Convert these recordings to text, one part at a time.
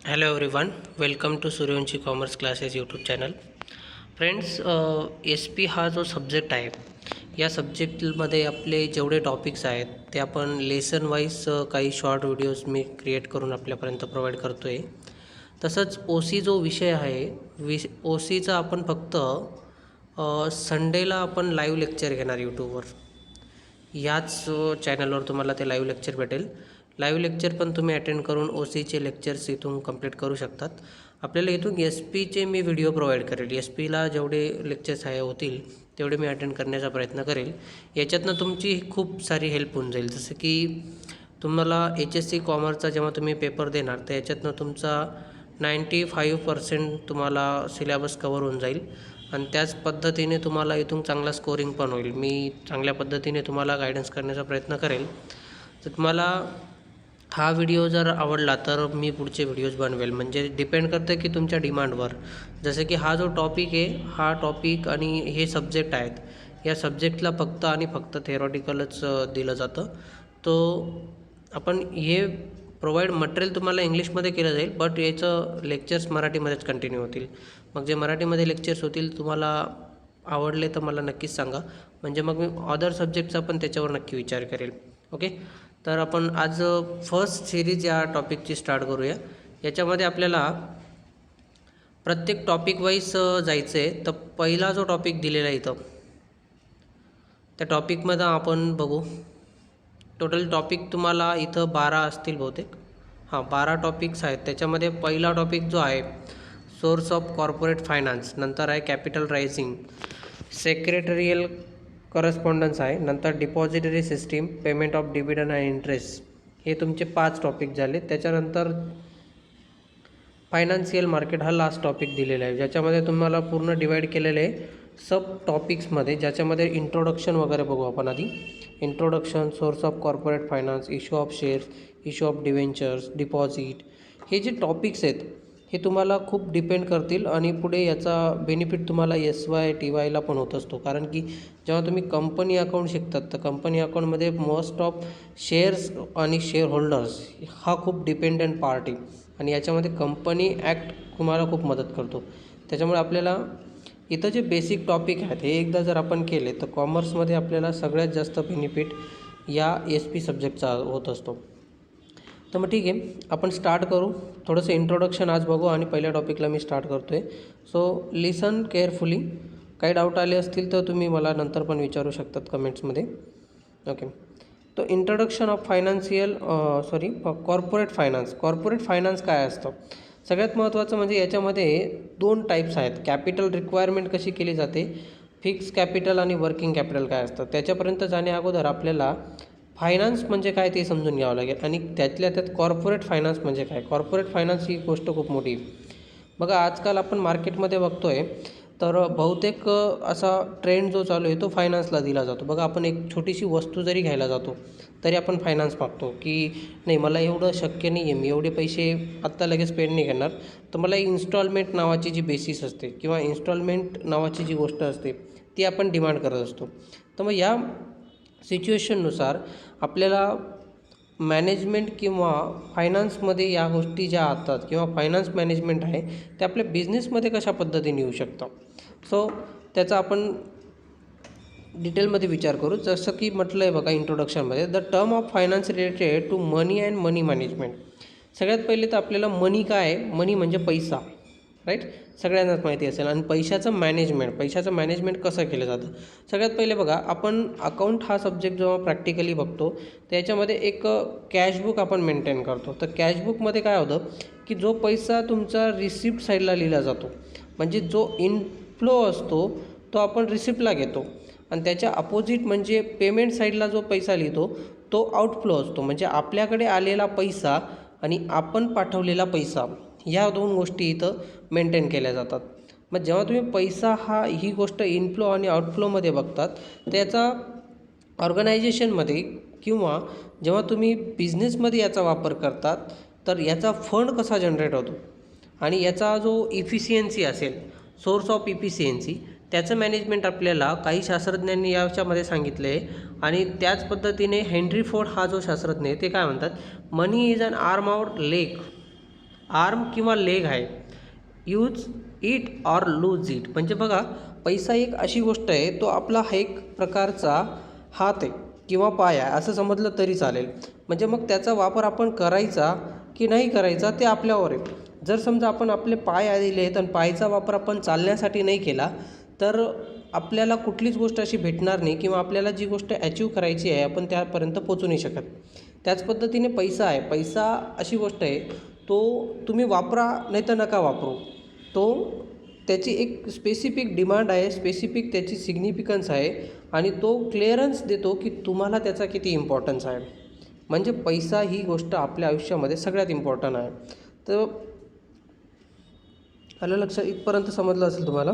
Hello everyone, welcome to Suryavanshi commerce classes YouTube channel. Friends, S P हा जो subject आहे, या सब्जेक्टमध्ये आपले जेवढे टॉपिक्स आहेत ते आपण लेसन वाईज काही शॉर्ट व्हिडिओज मी क्रिएट करून आपल्यापर्यंत प्रोव्हाइड करतो आहे. तसंच ओ सी जो विषय आहे, ओ सीचा आपण फक्त संडेला आपण लाईव्ह लेक्चर घेणार यूट्यूबवर. याच चॅनलवर तुम्हाला ते लाईव्ह लेक्चर भेटेल. लाईव्ह लेक्चर पण तुम्ही अटेंड करून ओ सीचे लेक्चर्स इथून कंप्लीट करू शकतात. आपल्याला इथून एस पीचे मी व्हिडिओ प्रोव्हाइड करेल. एस पीला जेवढे लेक्चर्स होतील तेवढे मी अटेंड करण्याचा प्रयत्न करेल. याच्यातनं तुमची खूप सारी हेल्प होऊन जाईल. जसं की तुम्हाला एच एस सी कॉमर्सचा जेव्हा तुम्ही पेपर देणार तर याच्यातनं तुमचा 95% तुम्हाला सिलेबस कवर होऊन जाईल आणि त्याच पद्धतीने तुम्हाला इथून चांगला स्कोरिंग पण होईल. मी चांगल्या पद्धतीने तुम्हाला गायडन्स करण्याचा प्रयत्न करेल. तर तुम्हाला हा व्हिडिओ जर आवडला तर मी पुढचे व्हिडिओज बनवेल. म्हणजे डिपेंड करतं की तुमच्या डिमांडवर. जसं की हा जो टॉपिक आहे, हा टॉपिक आणि हे सब्जेक्ट आहेत, या सब्जेक्टला फक्त आणि फक्त थेरॉटिकलच दिलं जातं. तो आपण हे प्रोव्हाइड मटेरियल तुम्हाला इंग्लिशमध्ये केलं जाईल, बट याचं लेक्चर्स मराठीमध्येच कंटिन्यू होतील. मग जे मराठीमध्ये लेक्चर्स होतील तुम्हाला आवडले तर मला नक्कीच सांगा. म्हणजे मग मी अदर सब्जेक्टचा पण त्याच्यावर नक्की विचार करेल. ओके, तर आपण आज फर्स्ट सिरीज या टॉपिकची स्टार्ट करूया. याच्यामध्ये आपल्याला प्रत्येक टॉपिक वाईज जायचं आहे. तर पहिला जो टॉपिक दिलेला आहे इथं, त्या टॉपिकमध्ये आपण बघू. टोटल टॉपिक तुम्हाला इथं 12 असतील बहुतेक. 12 टॉपिक्स आहेत. त्याच्यामध्ये पहिला टॉपिक जो आहे सोर्स ऑफ कॉर्पोरेट फायनान्स, नंतर आहे कॅपिटल रायझिंग, सेक्रेटरियल करस्पॉन्डन्स आहे, नंतर depository system, payment of dividend and interest. हे तुमचे 5 टॉपिक झाले. त्याच्यानंतर फायनान्शियल मार्केट हा लास्ट टॉपिक दिलेला आहे, ज्याच्यामध्ये तुम्हाला पूर्ण डिवाईड केलेले आहे सब टॉपिक्समध्ये, ज्याच्यामध्ये इंट्रोडक्शन वगैरे बघू आपण आधी. Introduction, source of corporate finance, issue of shares, issue of debentures, deposit. हे जे टॉपिक्स आहेत हे तुम्हाला खूप डिपेंड करतील आणि पुढे याचा बेनिफिट तुम्हाला एस वाय टी वायला पण होत असतो. कारण की जेव्हा तुम्ही कंपनी अकाउंट शिकतात तर कंपनी अकाउंटमध्ये मोस्ट ऑफ शेअर्स आणि शेअर होल्डर्स हा खूप डिपेंडंट पार्ट आहे आणि याच्यामध्ये कंपनी ॲक्ट तुम्हाला खूप मदत करतो. त्याच्यामुळे आपल्याला इथं जे बेसिक टॉपिक आहेत हे एकदा जर आपण केले तर कॉमर्समध्ये आपल्याला सगळ्यात जास्त बेनिफिट या एस पी सब्जेक्टचा होत असतो. तर मग ठीक आहे, आपण स्टार्ट करू. थोडंसं इंट्रोडक्शन आज बघू आणि पहिल्या टॉपिकला मी स्टार्ट करतो आहे. So listen carefully. काही डाऊट आले असतील तर तुम्ही मला नंतर पण विचारू शकतात कमेंट्समध्ये. ओके, तो introduction of corporate finance. Corporate finance काय असतं? सगळ्यात महत्त्वाचं म्हणजे याच्यामध्ये 2 टाईप्स आहेत. कॅपिटल रिक्वायरमेंट कशी केली जाते, फिक्स कॅपिटल आणि वर्किंग कॅपिटल काय असतं. त्याच्यापर्यंत जाण्या अगोदर आपल्याला फायनान्स म्हणजे काय ते समजून घ्यावं लागेल आणि त्यातल्या त्यात कॉर्पोरेट फायनान्स म्हणजे काय. कॉर्पोरेट फायनान्स ही गोष्ट खूप मोठी आहे. बघा, आजकाल आपण मार्केटमध्ये बघतो आहे तर बहुतेक असा ट्रेंड जो चालू आहे तो फायनान्सला दिला जातो. बघा, आपण एक छोटीशी वस्तू जरी घ्यायला जातो तरी आपण फायनान्स मागतो की नाही, मला एवढं शक्य नाही आहे, मी एवढे पैसे आत्ता लगेच पेड नाही करणार, तर मला इन्स्टॉलमेंट नावाची जी बेसिस असते किंवा इन्स्टॉलमेंट नावाची जी गोष्ट असते ती आपण डिमांड करत असतो. तर मग या सिच्युएशननुसार आपल्याला मॅनेजमेंट किंवा फायनान्समध्ये या गोष्टी ज्या असतात किंवा फायनान्स मॅनेजमेंट आहे ते आपल्या बिझनेसमध्ये कशा पद्धतीने येऊ शकतं. सो त्याचा आपण डिटेलमध्ये विचार करू. जसं की म्हटलं आहे बघा इंट्रोडक्शनमध्ये, the term of finance related to money and money management. सगळ्यात पहिले तर आपल्याला मनी काय आहे, मनी म्हणजे पैसा, राईट, सगळ्यांनाच माहिती असेल. आणि पैशाचं मॅनेजमेंट कसं केलं जातं. सगळ्यात पहिले बघा, आपण अकाउंट हा सब्जेक्ट जेव्हा प्रॅक्टिकली बघतो त्याच्यामध्ये एक कॅशबुक आपण मेंटेन करतो. तर कॅशबुकमध्ये काय होतं की जो पैसा तुमचा रिसिप्ट साईडला लिहिला जातो, म्हणजे जो इनफ्लो असतो तो आपण रिसिप्टला घेतो आणि त्याच्या अपोजिट म्हणजे पेमेंट साईडला जो पैसा लिहितो तो आउटफ्लो असतो, म्हणजे आपल्याकडे आलेला पैसा आणि आपण पाठवलेला पैसा, ह्या 2 गोष्टी इथं मेंटेन केल्या जातात. मग जेव्हा तुम्ही पैसा ही गोष्ट इनफ्लो आणि आउटफ्लोमध्ये बघतात तर याचा ऑर्गनायझेशनमध्ये किंवा जेव्हा तुम्ही बिझनेसमध्ये याचा वापर करतात तर याचा फंड कसा जनरेट होतो आणि याचा जो इफिशियन्सी असेल, सोर्स ऑफ इफिशियन्सी, त्याचं मॅनेजमेंट आपल्याला काही शास्त्रज्ञांनी याच्यामध्ये सांगितलं आहे. आणि त्याच पद्धतीने हेनरी फोर्ड हा जो शास्त्रज्ञ आहे ते काय म्हणतात, money is an arm or leg arm किंवा लेग आहे, use it or lose it. म्हणजे बघा, पैसा एक अशी गोष्ट आहे, तो आपला हा एक प्रकारचा हात आहे किंवा पाय आहे असं समजलं तरी चालेल. म्हणजे मग त्याचा वापर आपण करायचा की नाही करायचा ते आपल्यावर आहे. जर समजा आपण आपले पाय आलेले आहेत आणि पायचा वापर आपण चालण्यासाठी नाही केला तर आपल्याला कुठलीच गोष्ट अशी भेटणार नाही किंवा आपल्याला जी गोष्ट ॲचिव्ह करायची आहे आपण त्यापर्यंत पोचू नाही शकत. त्याच पद्धतीने पैसा आहे. पैसा अशी गोष्ट आहे, तो तुम्ही वापरा नाही तर नका वापरू. तो त्याची एक स्पेसिफिक डिमांड आहे, स्पेसिफिक त्याची सिग्निफिकन्स आहे आणि तो क्लिअरन्स देतो की तुम्हाला त्याचा किती इम्पॉर्टन्स आहे. म्हणजे पैसा ही गोष्ट आपल्या आयुष्यामध्ये सगळ्यात इम्पॉर्टंट आहे. तर आलं लक्षात, इथपर्यंत समजलं असेल तुम्हाला.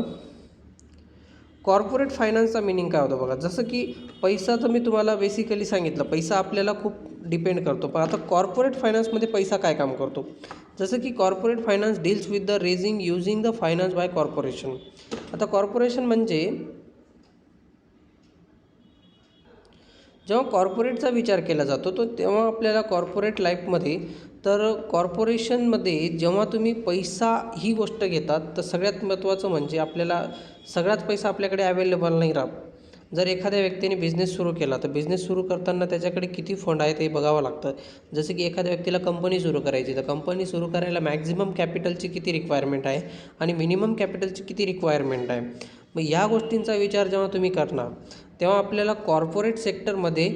कॉर्पोरेट फायनान्सचा मिनिंग काय होतं बघा. जसं की पैसा तर मी तुम्हाला बेसिकली सांगितलं, पैसा आपल्याला खूप डिपेंड करतो. पण आता कॉर्पोरेट फायनान्समध्ये पैसा काय काम करतो. जसं की corporate finance deals with the raising using the finance by corporation. आता कॉर्पोरेशन म्हणजे जेव्हा कॉर्पोरेटचा विचार केला जातो तो तेव्हा आपल्याला कॉर्पोरेट लाईफमध्ये, तर कॉर्पोरेशनमध्ये जेव्हा तुम्ही पैसा ही गोष्ट घेतात तर सगळ्यात महत्त्वाचं म्हणजे आपल्याला सगळाच पैसा आपल्याकडे अवेलेबल नाही राहत. जर एखाद्या व्यक्तीने बिझनेस सुरू केला तर बिझनेस सुरू करताना त्याच्याकडे किती फंड आहे ते बघावं लागतं. जसं की एखाद्या व्यक्तीला कंपनी सुरू करायची, तर कंपनी सुरू करायला मॅक्झिमम कॅपिटलची किती रिक्वायरमेंट आहे आणि मिनिमम कॅपिटलची किती रिक्वायरमेंट आहे. मग ह्या गोष्टींचा विचार जेव्हा तुम्ही करणार तेव्हा आपल्याला कॉर्पोरेट सेक्टरमध्ये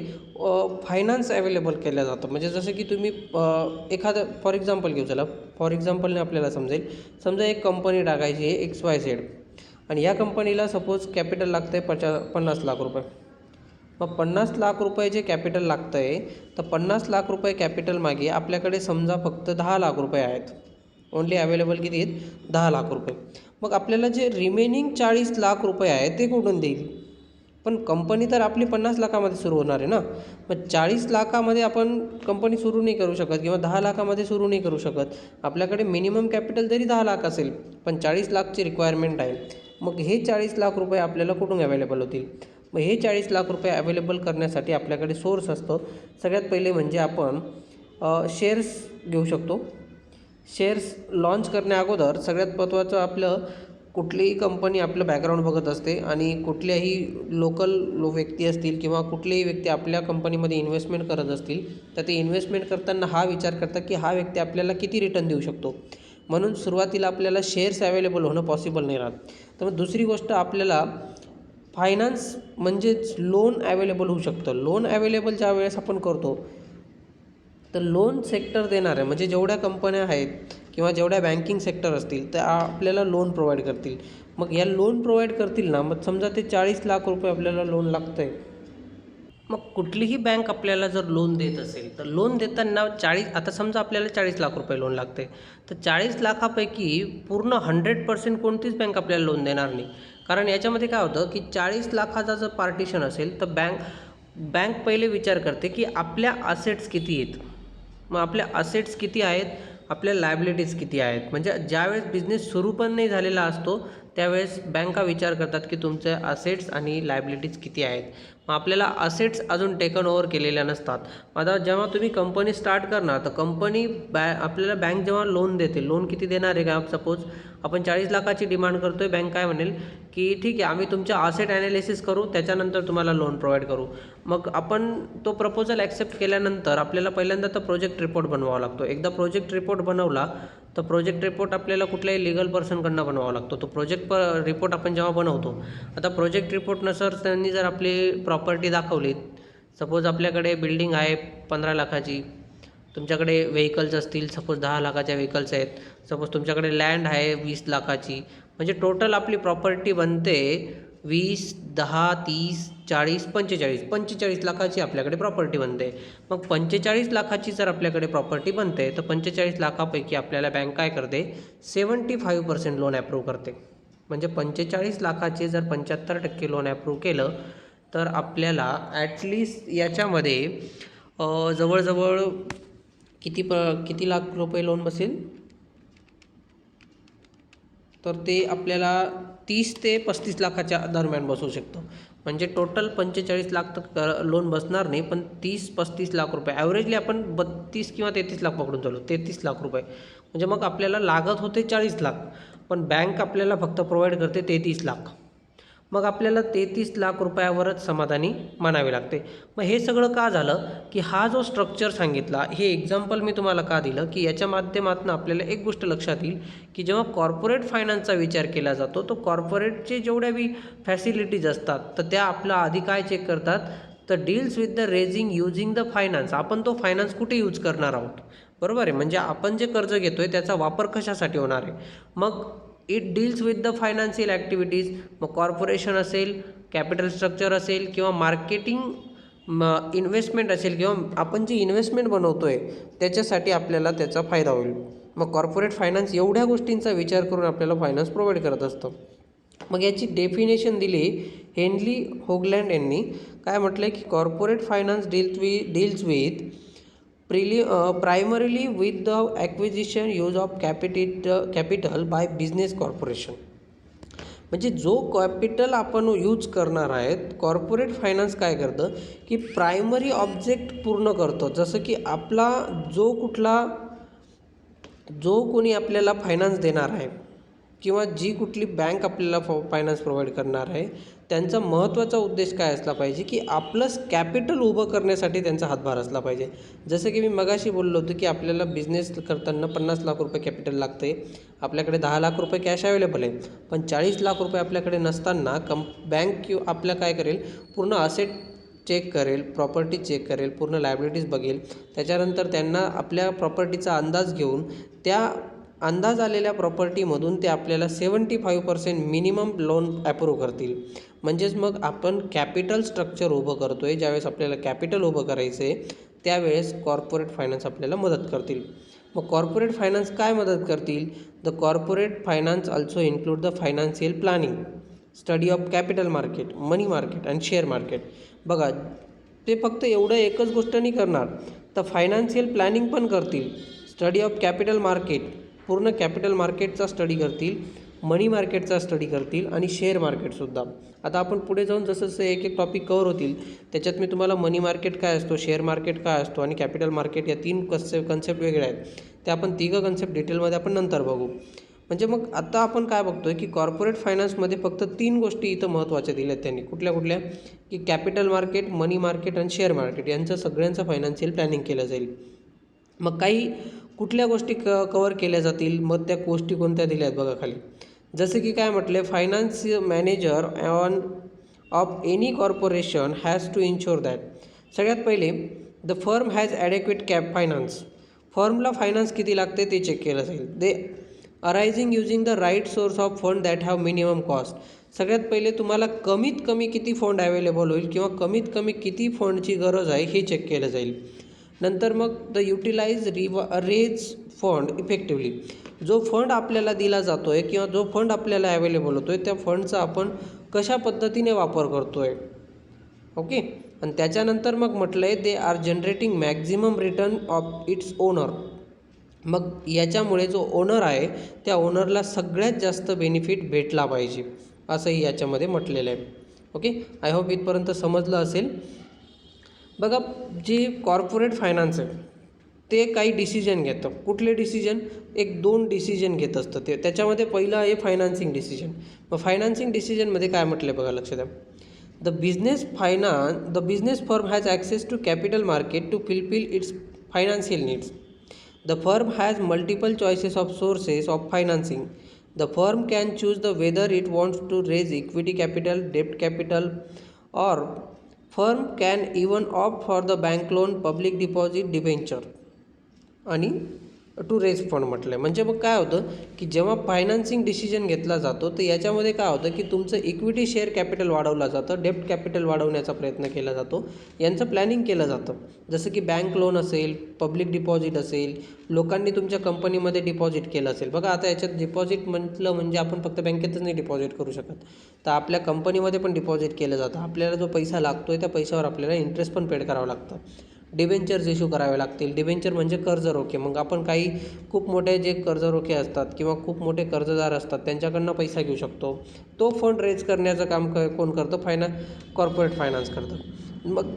फायनान्स अवेलेबल केलं जातं. म्हणजे जसं की तुम्ही एखादं फॉर एक्झाम्पल घेऊ, चला फॉर एक्झाम्पलने आपल्याला समजेल. समजा एक कंपनी टाकायची आहे XYZ आणि या कंपनीला सपोज कॅपिटल लागतं आहे 50 लाख रुपये. मग 50 लाख रुपये जे कॅपिटल लागतं आहे, तर 50 लाख रुपये कॅपिटल मागे आपल्याकडे समजा फक्त 10 लाख रुपये आहेत. ओन्ली अवेलेबल किती आहेत, 10 लाख रुपये. मग आपल्याला जे रिमेनिंग 40 लाख रुपये आहेत ते कुठून देईल. पण कंपनी तर आपली 50 लाखामध्ये सुरू होणार आहे ना. मग 40 लाखामध्ये आपण कंपनी सुरू नाही करू शकत किंवा 10 लाखामध्ये सुरू नाही करू शकत. आपल्याकडे मिनिमम कॅपिटल जरी 10 लाख असेल पण 40 लाखची रिक्वायरमेंट आहे. मग हे 40 लाख रुपये आपल्याला कुठून अवेलेबल होतील. मग हे 40 लाख रुपये अवेलेबल करण्यासाठी आपल्याकडे सोर्स असतं. सगळ्यात पहिले म्हणजे आपण शेअर्स घेऊ शकतो. शेअर्स लॉन्च करण्या अगोदर सगळ्यात महत्त्वाचं आपलं कुठलीही कंपनी आपलं बॅकग्राऊंड बघत असते आणि कुठल्याही लोकल व्यक्ती असतील किंवा कुठलीही व्यक्ती आपल्या कंपनीमध्ये इन्व्हेस्टमेंट करत असतील तर ते इन्व्हेस्टमेंट करताना हा विचार करतात की हा व्यक्ती आपल्याला किती रिटर्न देऊ शकतो. म्हणून सुरुवातीला आपल्याला शेअर्स अवेलेबल होणं पॉसिबल नाही राहत. तर मग दुसरी गोष्ट आपल्याला फायनान्स म्हणजेच लोन अवेलेबल होऊ शकतं. लोन अवेलेबल ज्या वेळेस आपण करतो तर लोन सेक्टर देणार आहे म्हणजे जेवढ्या कंपन्या आहेत किंवा जेवढ्या बँकिंग सेक्टर असतील त्या आपल्याला लोन प्रोव्हाइड करतील. मग या लोन प्रोव्हाइड करतील ना, मग समजा ते 40 लाख रुपये आपल्याला लोन लागतं आहे. मग कुठलीही बँक आपल्याला जर लोन देत असेल तर लोन देताना आता समजा आपल्याला 40 लाख रुपये लोन लागते, तर 40 लाखापैकी पूर्ण 100% कोणतीच बँक आपल्याला लोन देणार नाही. कारण याच्यामध्ये काय होतं की 40 लाखाचा जर पार्टिशन असेल तर बँक पहिले विचार करते की आपल्या असेट्स किती आहेत. मग आपल्या असेट्स किती आहेत, आपल्या लायबिलिटीज किती आहेत. म्हणजे ज्यावेळेस बिझनेस सुरू पण नाही झालेला असतो त्यावेळेस बँका विचार करतात की तुमचे असेट्स आणि लायबिलिटीज किती आहेत. मग आपल्याला असेट्स अजून टेकन ओव्हर केलेल्या नसतात. आता जेव्हा तुम्ही कंपनी स्टार्ट करणार तर आपल्याला बँक जेव्हा लोन देते, लोन किती देणार आहे का, सपोज आपण 40 लाखाची डिमांड करतो आहे, बँक काय म्हणेल की ठीक आहे आम्ही तुमच्या असेट ॲनालिसिस करू त्याच्यानंतर तुम्हाला लोन प्रोव्हाइड करू. मग आपण तो प्रपोजल ॲक्सेप्ट केल्यानंतर आपल्याला पहिल्यांदा तर प्रोजेक्ट रिपोर्ट बनवावा लागतो. एकदा प्रोजेक्ट रिपोर्ट बनवला तर प्रोजेक्ट रिपोर्ट आपल्याला कुठल्याही लिगल पर्सनकडनं बनवावा लागतो. तो प्रोजेक्ट रिपोर्ट आपण जेव्हा बनवतो, आता प्रोजेक्ट रिपोर्टनुसार त्यांनी जर आपली प्रॉपर्टी दाखवली, सपोज आपल्याकडे बिल्डिंग आहे 15 लाखाची, तुमच्याकडे व्हेकल्स असतील सपोज 10 लाखाच्या व्हेकल्स आहेत, सपोज तुमच्याकडे लँड आहे 20 लाखाची, म्हणजे टोटल आपली प्रॉपर्टी बनते 20, 10, 30, 40, 45 लाखाची आपल्याकडे प्रॉपर्टी बनते. मग 45 लाखाची जर आपल्याकडे प्रॉपर्टी बनते तर 45 लाखापैकी आपल्याला बँक काय करते, 75% लोन ॲप्रूव्ह करते. म्हणजे 45 लाखाचे जर 75% लोन ॲप्रूव्ह केलं तर आपल्याला ॲटलिस्ट याच्यामध्ये जवळजवळ किती लाख रुपये लोन बसेल, तर ते आपल्याला 30 ते 35 लाखाच्या दरम्यान बसू शकतं. म्हणजे टोटल 45 लाख तर लोन बसणार नाही, पण 30-35 लाख रुपये ॲव्हरेजली आपण 32 किंवा 33 लाख पकडून चालू, 33 लाख रुपये म्हणजे मग आपल्याला लागत होते 40 लाख, पण बँक आपल्याला फक्त प्रोव्हाइड करते 33 लाख. मग आपल्याला 33 लाख रुपयावरच समाधानी मानावे लागते. मग हे सगळं का झालं, की हा जो स्ट्रक्चर सांगितला, हे एक्झाम्पल मी तुम्हाला का दिलं, की याच्या माध्यमातून आपल्याला एक गोष्ट लक्षात येईल, की जेव्हा कॉर्पोरेट फायनान्सचा विचार केला जातो, तो कॉर्पोरेटचे जेवढ्या बी फॅसिलिटीज असतात, तर त्या आपला आधी काय चेक करतात, तर deals with the raising using the finance. आपण तो फायनान्स कुठे यूज करणार आहोत, बरोबर आहे. म्हणजे आपण जे कर्ज घेतोय त्याचा वापर कशासाठी होणार आहे. मग it deals with the financial activities. मग कॉर्पोरेशन असेल, कॅपिटल स्ट्रक्चर असेल किंवा मार्केटिंग इन्व्हेस्टमेंट असेल किंवा आपण जी इन्व्हेस्टमेंट बनवतोय त्याच्यासाठी आपल्याला त्याचा फायदा होईल. मग कॉर्पोरेट फायनान्स एवढ्या गोष्टींचा विचार करून आपल्याला फायनान्स प्रोव्हाइड करत असतं. मग याची डेफिनेशन दिली हेनली होगलँड यांनी. काय म्हटलं आहे, की corporate finance deals with primarily with the acquisition use of capital by business corporation. म्हणजे जो कॅपिटल आपण यूज करणार आहेत, कॉर्पोरेट फायनान्स काय करतं, की प्रायमरी ऑब्जेक्ट पूर्ण करतो. जसं की आपला जो कोणी आपल्याला फायनान्स देणार आहे किंवा जी कुठली बँक आपल्याला फायनान्स प्रोव्हाइड करणार आहे, त्यांचा महत्त्वाचा उद्देश काय असला पाहिजे, की आपलं कॅपिटल उभं करण्यासाठी त्यांचा हातभार असला पाहिजे. जसं की मी मगाशी बोललो होतो, की आपल्याला बिझनेस करताना 50 लाख रुपये कॅपिटल लागते, आपल्याकडे 10 लाख रुपये कॅश अवेलेबल आहे, पण 40 लाख रुपये आपल्याकडे नसताना बँक आपल्या काय करेल, पूर्ण असेट चेक करेल, प्रॉपर्टी चेक करेल, पूर्ण लायबिलिटीज बघेल. त्याच्यानंतर त्यांना आपल्या प्रॉपर्टीचा अंदाज घेऊन त्या अंदाज आलेल्या प्रॉपर्टीमधून ते आपल्याला 75% मिनिमम लोन ॲप्रूव्ह करतील. म्हणजेच मग आपण कॅपिटल स्ट्रक्चर उभं करतो आहे. ज्यावेळेस आपल्याला कॅपिटल उभं करायचं आहे त्यावेळेस कॉर्पोरेट फायनान्स आपल्याला मदत करतील. मग कॉर्पोरेट फायनान्स काय मदत करतील, the corporate finance also include the financial planning, study of capital market, money market and share market. बघा, ते फक्त एवढं एकच गोष्ट नाही करणार, तर फायनान्शियल प्लॅनिंग पण करतील, स्टडी ऑफ कॅपिटल मार्केट, पूर्ण कॅपिटल मार्केटचा स्टडी करतील, मनी मार्केटचा स्टडी करतील आणि शेअर मार्केटसुद्धा. आता आपण पुढे जाऊन जसं जसं एक एक टॉपिक कवर होतील त्याच्यात मी तुम्हाला मनी मार्केट काय असतो, शेअर मार्केट काय असतो आणि कॅपिटल मार्केट या 3 कन्सेप्ट वेगळे आहेत, ते आपण तिघं कन्सेप्ट डिटेलमध्ये आपण नंतर बघू. म्हणजे मग आता आपण काय बघतोय, की कॉर्पोरेट फायनान्समध्ये फक्त 3 गोष्टी इथं महत्त्वाच्या दिल्या आहेत त्यांनी. कुठल्या कुठल्या, की कॅपिटल मार्केट, मनी मार्केट आणि शेअर मार्केट यांचं सगळ्यांचं फायनान्शियल प्लॅनिंग केलं जाईल. मग काही कुठल्या गोष्टी कवर केल्या जातील, मग त्या गोष्टी कोणत्या दिल्या आहेत बघा खाली. जसं की काय म्हटलं, finance manager of any corporation has to insure that. सगळ्यात पहिले the firm has adequate finance. फर्मला फायनान्स किती लागते ते चेक केलं जाईल. They arising using the right source of fund that have minimum cost. सगळ्यात पहिले तुम्हाला कमीत कमी किती फंड अवेलेबल होईल किंवा कमीत कमी किती फंडची गरज आहे हे चेक केलं जाईल. नंतर मग the utilize raise fund effectively. जो फंड आपल्याला दिला जातो आहे किंवा जो फंड आपल्याला अवेलेबल होतो आहे त्या फंडचा आपण कशा पद्धतीने वापर करतो आहे. ओके. आणि त्याच्यानंतर मग म्हटलं आहे they are generating maximum return of its owner. मग याच्यामुळे जो ओनर आहे त्या ओनरला सगळ्यात जास्त बेनिफिट भेटला पाहिजे असंही याच्यामध्ये म्हटलेलं आहे. ओके, आय होप इथपर्यंत समजलं असेल. बघा, जे कॉर्पोरेट फायनान्स आहे ते काही डिसिजन घेतं. कुठले डिसिजन, 1-2 डिसिजन घेत असतं ते. त्याच्यामध्ये पहिलं आहे फायनान्सिंग डिसिजन. मग फायनान्सिंग डिसिजनमध्ये काय म्हटलं आहे बघा, लक्ष द्या. The business firm has access to capital market to fulfil its financial needs. The firm has multiple choices of sources of financing. The firm can choose whether it wants to raise equity capital, debt capital, or firm can even opt for the bank loan, public deposit, debenture आणि to raise fund म्हटलं आहे. म्हणजे मग काय होतं, की जेव्हा financing decision घेतला जातो तर याच्यामध्ये काय होतं, की तुमचं इक्विटी शेअर कॅपिटल वाढवलं जातं, डेप्ट कॅपिटल वाढवण्याचा प्रयत्न केला जातो, यांचं प्लॅनिंग केलं जातं. जसं की बँक लोन असेल, पब्लिक डिपॉझिट असेल, लोकांनी तुमच्या कंपनीमध्ये डिपॉझिट केलं असेल. बघा, आता याच्यात डिपॉझिट म्हटलं म्हणजे आपण फक्त बँकेतच नाही डिपॉझिट करू शकत, तर आपल्या कंपनीमध्ये पण डिपॉझिट केलं जातं. आपल्याला जो पैसा लागतो आहे त्या पैशावर आपल्याला इंटरेस्ट पण पेड करावं लागतं. डिबेंचर्स इश्यू करावे लागतील. डिबेंचर म्हणजे कर्ज रोखे. मग आपण काही खूप मोठे जे कर्ज रोखे असतात किंवा खूप मोठे कर्जदार असतात त्यांच्याकडनं पैसा घेऊ शकतो. तो फंड रेज करण्याचं काम कोण करतं, कॉर्पोरेट फायनान्स करतं. मग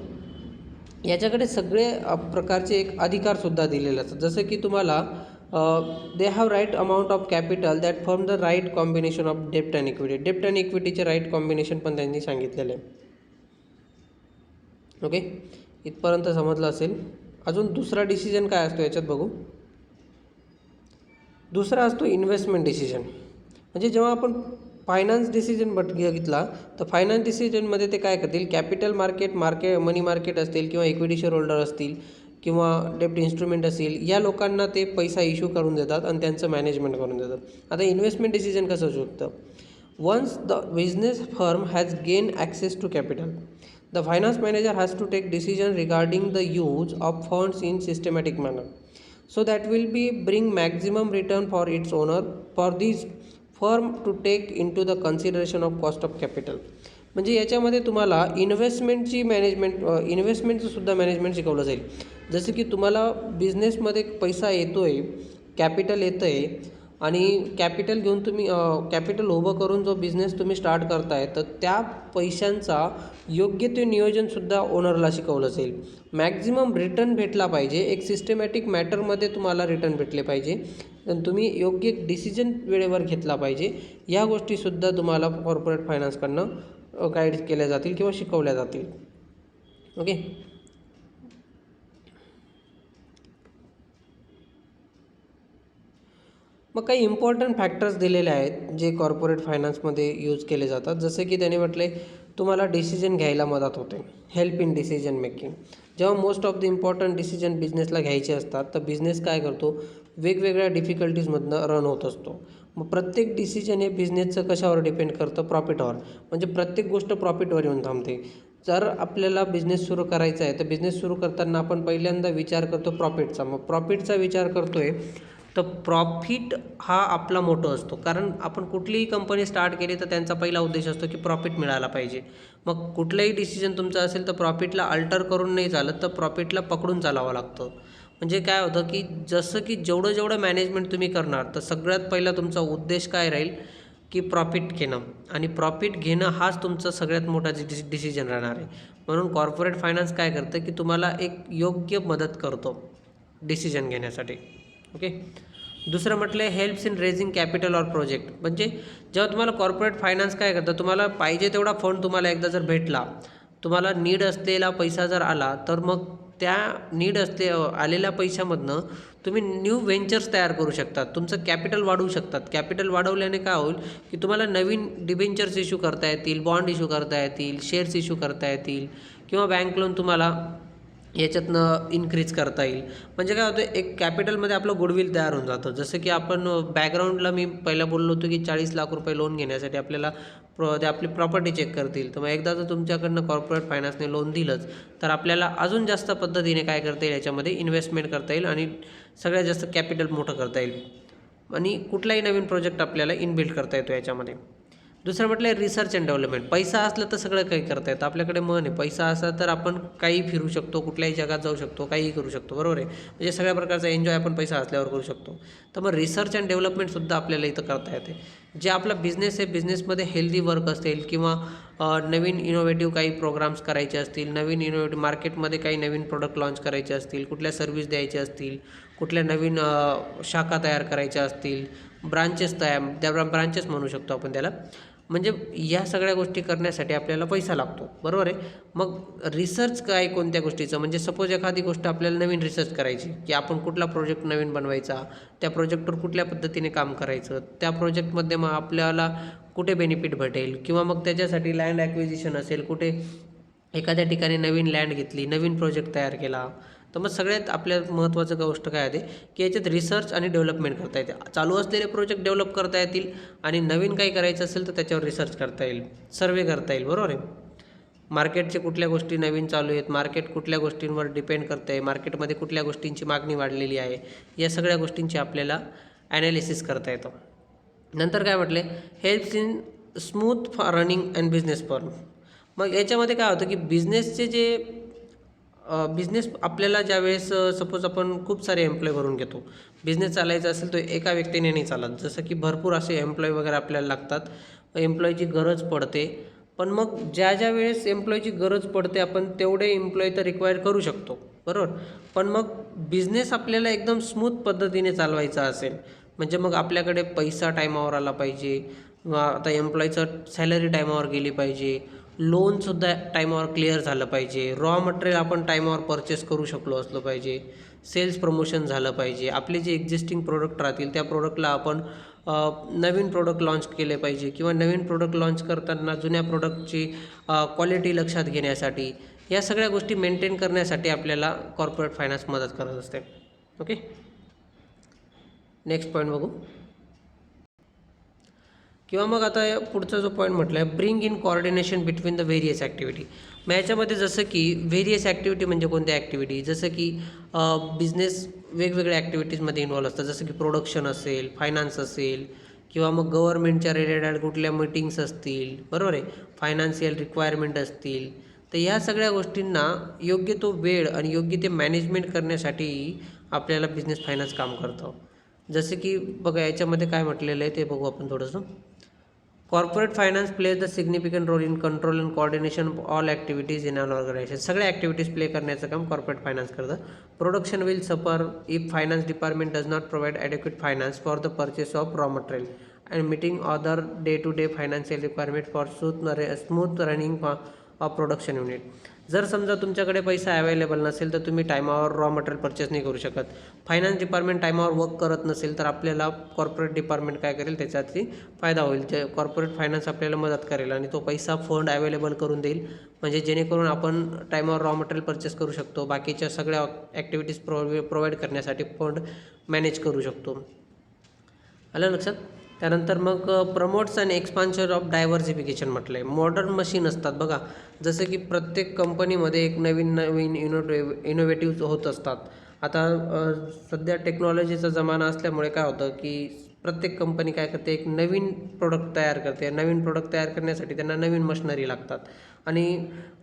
याच्याकडे सगळे प्रकारचे एक अधिकारसुद्धा दिलेले असतात. जसं की तुम्हाला they have right amount of capital that form the right combination of डेप्ट अँड इक्विटी. डेप्ट अँड इक्विटीचे राईट कॉम्बिनेशन पण त्यांनी सांगितलेलं आहे. ओके, इथपर्यंत समजलं असेल. अजून दुसरा डिसिजन काय असतो याच्यात बघू. दुसरा असतो इन्व्हेस्टमेंट डिसिजन. म्हणजे जेव्हा आपण फायनान्स डिसिजन घेतला तर फायनान्स डिसिजनमध्ये ते काय करतील, कॅपिटल मार्केट, मनी मार्केट असतील किंवा इक्विटी शेअर होल्डर असतील किंवा डेप्ट इन्स्ट्रुमेंट असेल, या लोकांना ते पैसा इश्यू करून देतात आणि त्यांचं मॅनेजमेंट करून देतात. आता इन्व्हेस्टमेंट डिसिजन कसं असू शकतं. Once the business firm has gain access to capital, the finance manager has to take decision regarding the use of funds in systematic manner so that will be bring maximum return for its owner for this firm to take into the consideration of cost of capital. म्हणजे याच्यामध्ये तुम्हाला इन्व्हेस्टमेंटची इन्व्हेस्टमेंटचं सुद्धा management शिकवलं जाईल. जसं की तुम्हाला बिझनेसमध्ये पैसा येतो आहे, कॅपिटल येतं आहे आणि कॅपिटल घेऊन तुम्ही कॅपिटल उभं करून जो बिझनेस तुम्ही स्टार्ट करताय तर त्या पैशांचा योग्य ते नियोजनसुद्धा ओनरला शिकवलं जाईल. मॅक्झिमम रिटर्न भेटला पाहिजे, एक सिस्टमॅटिक मॅटरमध्ये तुम्हाला रिटर्न भेटले पाहिजे आणि तुम्ही योग्य डिसिजन वेळेवर घेतला पाहिजे. या गोष्टीसुद्धा तुम्हाला कॉर्पोरेट फायनान्सकडनं गाईड केल्या जातील किंवा शिकवल्या जातील. ओके, मग काही इम्पॉर्टंट फॅक्टर्स दिलेले आहेत जे कॉर्पोरेट फायनान्समध्ये यूज केले जातात. जसे की त्याने म्हटले तुम्हाला डिसिजन घ्यायला मदत होते, हेल्प इन डिसिजन मेकिंग. जेव्हा most of the important decision बिझनेसला घ्यायचे असतात तर बिझनेस काय करतो, वेगवेगळ्या डिफिकल्टीजमधनं रन होत असतो. मग प्रत्येक डिसिजन हे बिझनेसचं कशावर डिपेंड करतं, प्रॉफिटवर. म्हणजे प्रत्येक गोष्ट प्रॉफिटवर येऊन थांबते. जर आपल्याला बिझनेस सुरू करायचा आहे तर बिझनेस सुरू करताना आपण पहिल्यांदा विचार करतो प्रॉफिटचा. मग प्रॉफिटचा विचार करतोय तर प्रॉफिट हा आपला मोठो असतो. कारण आपण कुठलीही कंपनी स्टार्ट केली तर त्यांचा पहिला उद्देश असतो की प्रॉफिट मिळायला पाहिजे. मग कुठलंही डिसिजन तुमचं असेल तर प्रॉफिटला अल्टर करून नाही चालत, तर प्रॉफिटला पकडून चालावं लागतं. म्हणजे काय होतं की जसं की जेवढं मॅनेजमेंट तुम्ही करणार तर सगळ्यात पहिला तुमचा उद्देश काय राहील की प्रॉफिट घेणं, आणि प्रॉफिट घेणं हाच तुमचा सगळ्यात मोठा डिसिजन राहणार आहे. म्हणून कॉर्पोरेट फायनान्स काय करतं की तुम्हाला एक योग्य मदत करतो डिसिजन घेण्यासाठी. ओके, दुसरं म्हटलं आहे helps in raising capital or project. म्हणजे जेव्हा तुम्हाला कॉर्पोरेट फायनान्स काय करतं, तुम्हाला पाहिजे तेवढा फंड तुम्हाला एकदा जर भेटला, तुम्हाला नीड असलेला पैसा जर आला तर मग त्या आलेल्या पैशामधनं तुम्ही न्यू व्हेंचर्स तयार करू शकतात, तुमचं कॅपिटल वाढवू शकतात. कॅपिटल वाढवल्याने काय होईल की तुम्हाला नवीन डिबेंचर्स इश्यू करता येतील, बॉन्ड इश्यू करता येतील, शेअर्स इश्यू करता येतील किंवा बँक लोन तुम्हाला याच्यातनं इन्क्रीज करता येईल. म्हणजे काय होतं, एक कॅपिटलमध्ये आपलं गुडविल तयार होऊन जातं. जसं की आपण बॅकग्राऊंडला मी पहिला बोललो होतो की 40 लाख रुपये लोन घेण्यासाठी आपल्याला ते आपली प्रॉपर्टी चेक करतील. तर मग एकदा जर तुमच्याकडनं कॉर्पोरेट फायनान्सने लोन दिलंच तर आपल्याला अजून जास्त पद्धतीने काय करता येईल, याच्यामध्ये इन्व्हेस्टमेंट करता येईल आणि सगळ्यात जास्त कॅपिटल मोठं करता येईल आणि कुठलाही नवीन प्रोजेक्ट आपल्याला इनबिल्ड करता येतो याच्यामध्ये. दुसरं म्हटलं आहे रिसर्च अँड डेव्हलपमेंट. पैसा असलं तर सगळं काही करता येतं. आपल्याकडे मन आहे, पैसा असला तर आपण काही फिरू शकतो, कुठल्याही जगात जाऊ शकतो, काहीही करू शकतो, बरोबर आहे. म्हणजे सगळ्या प्रकारचा एन्जॉय आपण पैसा असल्यावर करू शकतो. तर मग रिसर्च अँड डेव्हलपमेंटसुद्धा आपल्याला इथं करता येते. जे आपला बिझनेस आहे, बिझनेसमध्ये हेल्दी वर्क असेल किंवा नवीन इनोव्हेटिव्ह काही प्रोग्राम्स करायचे असतील, नवीन इनोव्हेटिव्ह मार्केटमध्ये काही नवीन प्रोडक्ट लॉन्च करायचे असतील, कुठल्या सर्व्हिस द्यायच्या असतील, कुठल्या नवीन शाखा तयार करायच्या असतील, ब्रांचेस म्हणू शकतो आपण त्याला. म्हणजे या सगळ्या गोष्टी करण्यासाठी आपल्याला पैसा लागतो, बरोबर आहे. मग रिसर्च काय कोणत्या गोष्टीचं, म्हणजे सपोज एखादी गोष्ट आपल्याला नवीन रिसर्च करायची की आपण कुठला प्रोजेक्ट नवीन बनवायचा, त्या प्रोजेक्टवर कुठल्या पद्धतीने काम करायचं, त्या प्रोजेक्टमध्ये मग आपल्याला कुठे बेनिफिट भेटेल किंवा मग त्याच्यासाठी लँड ॲक्विजिशन असेल, कुठे एखाद्या ठिकाणी नवीन लँड घेतली, नवीन प्रोजेक्ट तयार केला. तर मग सगळ्यात आपल्या महत्त्वाचं गोष्ट काय आहे की याच्यात रिसर्च आणि डेव्हलपमेंट करता येते. चालू असलेले प्रोजेक्ट डेव्हलप करता येतील आणि नवीन काही करायचं असेल तर त्याच्यावर रिसर्च करता येईल, सर्वे करता येईल, बरोबर आहे. मार्केटचे कुठल्या गोष्टी नवीन चालू आहेत, मार्केट कुठल्या गोष्टींवर डिपेंड करतं आहे, मार्केटमध्ये कुठल्या गोष्टींची मागणी वाढलेली आहे, या सगळ्या गोष्टींची आपल्याला ॲनालिसिस करता येतं. नंतर काय म्हटले helps in smooth running and business firm. मग याच्यामध्ये काय होतं की बिझनेसचे जे बिझनेस आपल्याला ज्यावेळेस सपोज आपण खूप सारे एम्प्लॉय भरून घेतो, बिझनेस चालायचा असेल तर एका व्यक्तीने नाही चालत. जसं की भरपूर असे एम्प्लॉय वगैरे आपल्याला लागतात, एम्प्लॉयची गरज पडते. पण मग ज्या वेळेस एम्प्लॉयची गरज पडते आपण तेवढे एम्प्लॉय तर रिक्वायर करू शकतो, बरोबर. पण मग बिझनेस आपल्याला एकदम स्मूथ पद्धतीने चालवायचा असेल, म्हणजे मग आपल्याकडे पैसा टायमावर आला पाहिजे. आता एम्प्लॉईचं सॅलरी टायमावर गेली पाहिजे. लोनसुद्धा टायमावर क्लिअर झालं पाहिजे. रॉ मटेरियल आपण टायमावर परचेस करू शकलो असलं पाहिजे. सेल्स प्रमोशन झालं पाहिजे. आपले जे एक्झिस्टिंग प्रोडक्ट राहतील त्या प्रोडक्टला आपण नवीन प्रोडक्ट लाँच केले पाहिजे किंवा नवीन प्रोडक्ट लाँच करताना जुन्या प्रोडक्टची क्वालिटी लक्षात घेण्यासाठी, या सगळ्या गोष्टी मेंटेन करण्यासाठी आपल्याला कॉर्पोरेट फायनान्स मदत करत असते. ओके, नेक्स्ट पॉईंट बघू. किंवा मग आता पुढचा जो पॉईंट म्हटला आहे, bring in coordination between the various activity. मग याच्यामध्ये जसं की व्हेरियस ॲक्टिव्हिटी म्हणजे कोणत्या ॲक्टिव्हिटी, जसं की बिझनेस वेगवेगळ्या ॲक्टिव्हिटीजमध्ये इन्व्हॉल्व असतात, जसं की प्रोडक्शन असेल, फायनान्स असेल, किंवा मग गव्हर्नमेंटच्या रिलेटेड कुठल्या मीटिंग्स असतील, बरोबर आहे, फायनान्शियल रिक्वायरमेंट असतील. तर ह्या सगळ्या गोष्टींना योग्य तो वेळ आणि योग्य ते मॅनेजमेंट करण्यासाठी आपल्याला बिझनेस फायनान्स काम करतो. जसं की बघा याच्यामध्ये काय म्हटलेलं आहे ते बघू आपण थोडंसं. Corporate finance plays the significant role in control and coordination of all activities in an organisation. सगळ्या ॲक्टिव्हिटीज प्ले करण्याचं काम कॉर्पोरेट फायनान्स करतं. Production will suffer if finance department does not provide adequate finance for the purchase of raw material and meeting other day to day financial requirement for smooth running of production unit. जर समजा तुमच्याकडे पैसा available नसेल तर तुम्ही टायमावर raw material purchase नाही करू शकत. फायनान्स डिपार्टमेंट टायमावर वर्क करत नसेल तर आपल्याला कॉर्पोरेट डिपार्टमेंट काय करेल, त्याच्यातही फायदा होईल. जे कॉर्पोरेट फायनान्स आपल्याला मदत करेल आणि तो पैसा फंड अवेलेबल करून देईल, म्हणजे जेणेकरून आपण टायमावर रॉ मटेरियल परचेस करू शकतो, बाकीच्या सगळ्या ॲक्टिव्हिटीज प्रोव्हाइड करण्यासाठी फंड मॅनेज करू शकतो. आलं लक्षात. त्यानंतर मग promotes and expansion of diversification म्हटलं आहे. मॉडर्न मशीन असतात बघा, जसं की प्रत्येक कंपनीमध्ये एक नवीन नवीन इनोव्हेटिव्ह होत असतात. आता सध्या टेक्नॉलॉजीचा जमाना असल्यामुळे काय होतं की प्रत्येक कंपनी काय करते, एक नवीन प्रोडक्ट तयार करते. नवीन प्रोडक्ट तयार करण्यासाठी त्यांना नवीन मशिनरी लागतात आणि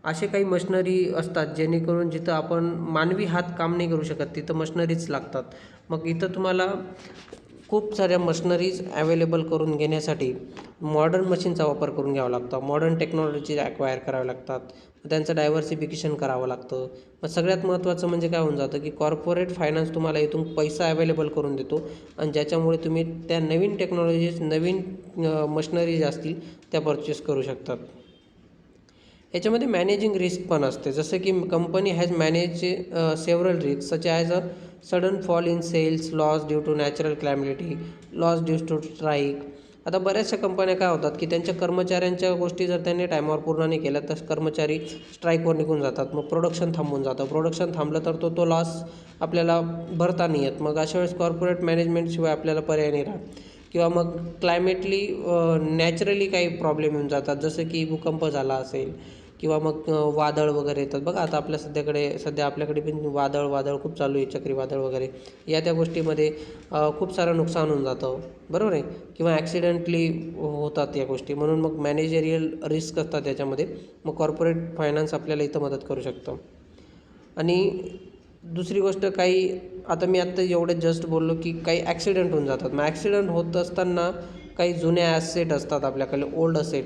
असे काही मशिनरी असतात जेणेकरून जिथं आपण मानवी हात काम नाही करू शकत तिथं मशिनरीज लागतात. मग इथं तुम्हाला खूप साऱ्या मशिनरीज अवेलेबल करून घेण्यासाठी मॉडर्न मशीनचा वापर करून घ्यावा लागतो. मॉडर्न टेक्नॉलॉजी ॲक्वायर कराव्या लागतात, त्यांचं डायव्हर्सिफिकेशन करावं लागतं. मग सगळ्यात महत्त्वाचं म्हणजे काय होऊन जातं की कॉर्पोरेट फायनान्स तुम्हाला इथून पैसा अवेलेबल करून देतो आणि ज्याच्यामुळे तुम्ही त्या नवीन टेक्नॉलॉजीज, नवीन मशिनरी ज्या असतील त्या परचेस करू शकतात. याच्यामध्ये मॅनेजिंग रिस्क पण असते, जसं की company has manage several risk such as a sudden fall in sales, loss due to natural calamity, loss due to strike. आता बऱ्याचशा कंपन्या काय होतात की त्यांच्या कर्मचाऱ्यांच्या गोष्टी जर त्यांनी टायमावर पूर्ण नाही केल्या तर कर्मचारी स्ट्राईकवर निघून जातात. मग प्रोडक्शन थांबून जातं. प्रोडक्शन थांबलं तर तो लॉस आपल्याला भरता नाही येत. मग अशा वेळेस कॉर्पोरेट मॅनेजमेंटशिवाय आपल्याला पर्याय नाही राहत. किंवा मग क्लायमेटली नॅचरली काही प्रॉब्लेम येऊन जातात, जसं की भूकंप झाला असेल किंवा मग वादळ वगैरे येतात बघा. आता सध्या आपल्याकडे पण वादळ खूप चालू आहे, चक्रीवादळ वगैरे. या त्या गोष्टीमध्ये खूप सारं नुकसान होऊन जातं, बरोबर आहे, किंवा ॲक्सिडेंटली होतात या गोष्टी. म्हणून मग मॅनेजरियल रिस्क असतात त्याच्यामध्ये. मग कॉर्पोरेट फायनान्स आपल्याला इथं मदत करू शकतं. आणि दुसरी गोष्ट, काही आता मी आत्ता एवढं जस्ट बोललो की काही ॲक्सिडेंट होऊन जातात. मग ॲक्सिडेंट होत असताना काही जुने ॲसेट असतात आपल्याकडे, ओल्ड असेट,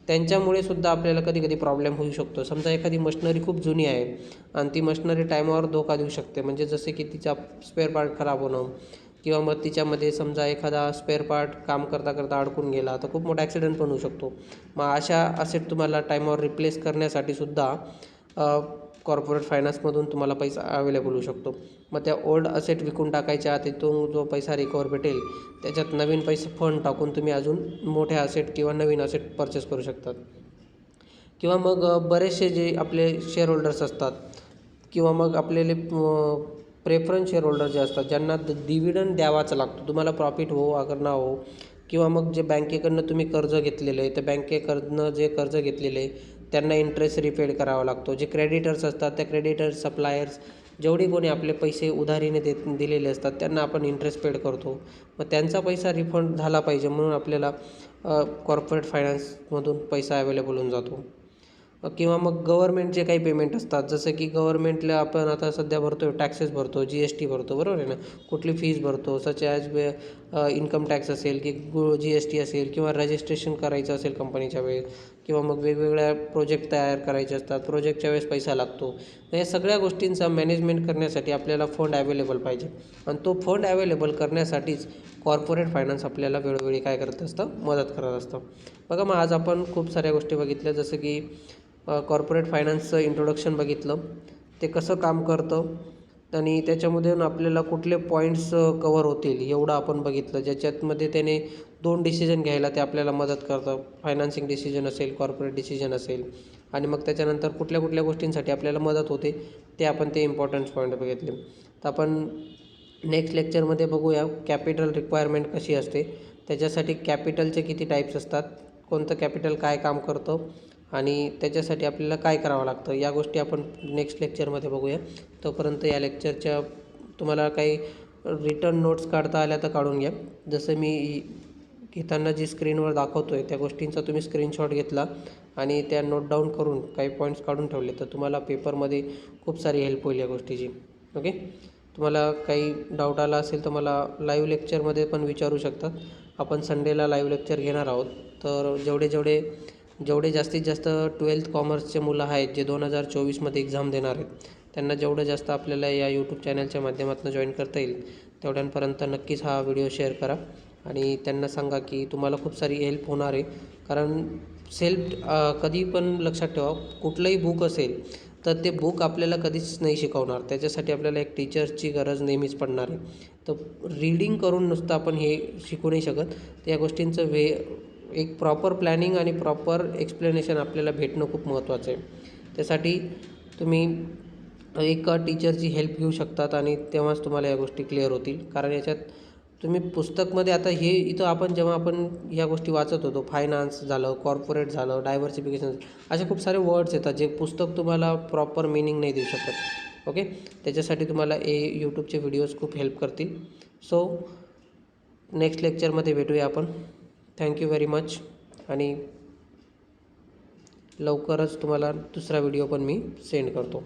त्यांच्यामुळे सुद्धा आपल्याला कधी कधी प्रॉब्लेम होऊ शकतो. समजा एखादी मशिनरी खूप जुनी आहे आणि ती मशिनरी टायमावर धोका देऊ शकते, म्हणजे जसे की तिचा स्पेअर पार्ट खराब होणं किंवा मग तिच्यामध्ये समजा एखादा स्पेअर पार्ट काम करता करता अडकून गेला तर खूप मोठा ॲक्सिडेंट पण होऊ शकतो. मग अशा असेट तुम्हाला टायमावर रिप्लेस करण्यासाठी सुद्धा कॉर्पोरेट फायनान्समधून तुम्हाला पैसा अवेलेबल होऊ शकतो. मग त्या ओल्ड असेट विकून टाकायच्या, तिथून जो पैसा रिकवर भेटेल त्याच्यात नवीन पैसे फंड टाकून तुम्ही अजून मोठे असेट किंवा नवीन असेट परचेस करू शकतात. किंवा मग बरेचसे जे आपले शेअर होल्डर्स असतात किंवा मग आपल्याला प्रेफरन्स शेअर होल्डर जे असतात, ज्यांना डिव्हिडंड द्यावाच लागतो, तुम्हाला प्रॉफिट हो अगर ना हो, किंवा मग जे बँकेकडनं तुम्ही कर्ज घेतलेलं आहे, त्या बँकेकडनं जे कर्ज घेतलेलं आहे त्यांना इंटरेस्ट रिपेड करावा लागतो. जे क्रेडिटर्स असतात त्या क्रेडिटर्स, सप्लायर्स, जेवढी कोणी आपले पैसे उधारीने दिलेले असतात त्यांना आपण इंटरेस्ट पेड करतो. मग त्यांचा पैसा रिफंड झाला पाहिजे म्हणून आपल्याला कॉर्पोरेट फायनान्समधून पैसा अवेलेबल होऊन जातो. किंवा मग गव्हर्नमेंटचे काही पेमेंट असतात, जसं की गव्हर्नमेंटला आपण आता सध्या भरतो, टॅक्सेस भरतो, GST भरतो, बरोबर आहे ना, कुठली फीज भरतो, सच ॲज इन्कम टॅक्स असेल की GST असेल किंवा रजिस्ट्रेशन करायचं असेल कंपनीच्या वेळेस किंवा मग वेगवेगळ्या प्रोजेक्ट तयार करायचे असतात, प्रोजेक्टच्या वेळेस पैसा लागतो. तर या सगळ्या गोष्टींचा मॅनेजमेंट करण्यासाठी आपल्याला फंड अवेलेबल पाहिजे आणि तो फंड अवेलेबल करण्यासाठीच कॉर्पोरेट फायनान्स आपल्याला वेळोवेळी काय करत असतं, मदत करत असतं. बघा मग आज आपण खूप साऱ्या गोष्टी बघितल्या, जसं की कॉर्पोरेट फायनान्सचं इंट्रोडक्शन बघितलं, ते कसं काम करतं आणि त्याच्यामधून आपल्याला कुठले पॉईंट्स कवर होतील एवढं आपण बघितलं, ज्याच्यामध्ये त्याने 2 डिसिजन घ्यायला ते आपल्याला मदत करतं. फायनान्सिंग डिसिजन असेल, कॉर्पोरेट डिसिजन असेल आणि मग त्याच्यानंतर कुठल्या कुठल्या गोष्टींसाठी आपल्याला मदत होते ते आपण ते इम्पॉर्टन्स पॉईंट बघितले. तर आपण नेक्स्ट लेक्चरमध्ये बघूया कॅपिटल रिक्वायरमेंट कशी असते, त्याच्यासाठी कॅपिटलचे किती टाईप्स असतात, कोणतं कॅपिटल काय काम करतं आणि त्याच्यासाठी आपल्याला काय करावं लागतं, या गोष्टी आपण नेक्स्ट लेक्चरमध्ये बघूया. तोपर्यंत या लेक्चरच्या तुम्हाला काही रिटर्न नोट्स काढता आल्या तर काढून घ्या. जसं मी घेताना जी स्क्रीनवर दाखवतो आहे त्या गोष्टींचा तुम्ही स्क्रीनशॉट घेतला आणि त्या नोट डाऊन करून काही पॉईंट्स काढून ठेवले तर तुम्हाला पेपरमध्ये खूप सारी हेल्प होईल या गोष्टीची. ओके, तुम्हाला काही डाऊट आला असेल तर मला लाईव्ह लेक्चरमध्ये पण विचारू शकतात. आपण संडेला लाईव्ह लेक्चर घेणार आहोत. तर जेवढे जास्तीत जास्त 12th कॉमर्सचे मुलं आहेत जे 2024मध्ये एक्झाम देणार आहेत, त्यांना जेवढं जास्त आपल्याला या यूट्यूब चॅनलच्या माध्यमातून जॉईन करता येईल तेवढ्यांपर्यंत नक्कीच हा व्हिडिओ शेअर करा आणि त्यांना सांगा की तुम्हाला खूप सारी हेल्प होणार आहे. कारण कधी पण लक्षात ठेवा, कुठलंही बुक असेल तर ते बुक आपल्याला कधीच नाही शिकवणार, त्याच्यासाठी आपल्याला एक टीचरची गरज नेहमीच पडणार आहे. तर रीडिंग करून नुसतं आपण हे शिकू नाही शकत. तर या गोष्टींचं एक प्रॉपर प्लॅनिंग आणि प्रॉपर एक्सप्लेनेशन आपल्याला भेटणं खूप महत्त्वाचं आहे. त्यासाठी तुम्ही एक टीचरची हेल्प घेऊ शकतात आणि तेव्हाच तुम्हाला या गोष्टी क्लिअर होतील. कारण याच्यात तुम्ही पुस्तकमध्ये आता हे इथं आपण जेव्हा आपण या गोष्टी वाचत होतो, फायनान्स झालं, कॉर्पोरेट झालं, डायव्हर्सिफिकेशन, असे खूप सारे वर्ड्स येतात जे पुस्तक तुम्हाला प्रॉपर मीनिंग नाही देऊ शकत. ओके, त्याच्यासाठी तुम्हाला यूट्यूबचे व्हिडिओज खूप हेल्प करतील. सो नेक्स्ट लेक्चरमध्ये भेटूया आपण. थँक्यू व्हेरी मच आणि लवकरच तुम्हाला दुसरा व्हिडिओ पण मी सेंड करतो.